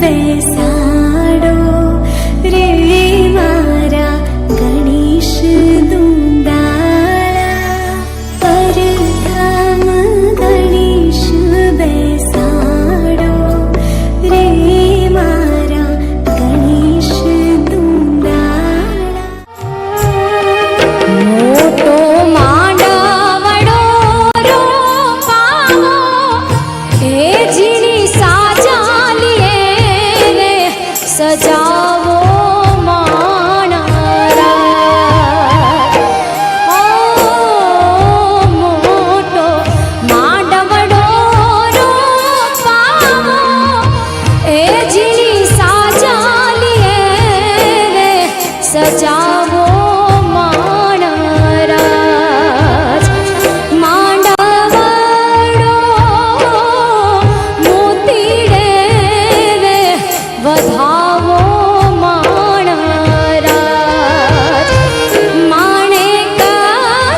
બેસાડો રે મારા ગણેશ દુંદાળા, પરધામ ગણેશ બેસાડો રે મારા ગણેશ દુંદાળા. મોટો માંડવડો રોપાવો હે જીની સાજાલીએ રે સજાવો માણરા. ઓ મોટો માંડવડો રોપાવો હે જીની સાજાલીએ રે સજાવો માણરા. માંડવડો મોતીડે રે વધાવો માણરા. માણેક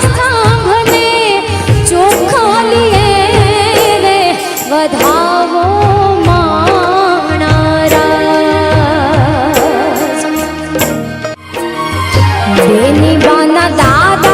સ્તંભને ચોખાલીએ રે વધાવો માણરા. બેની બાના દાદા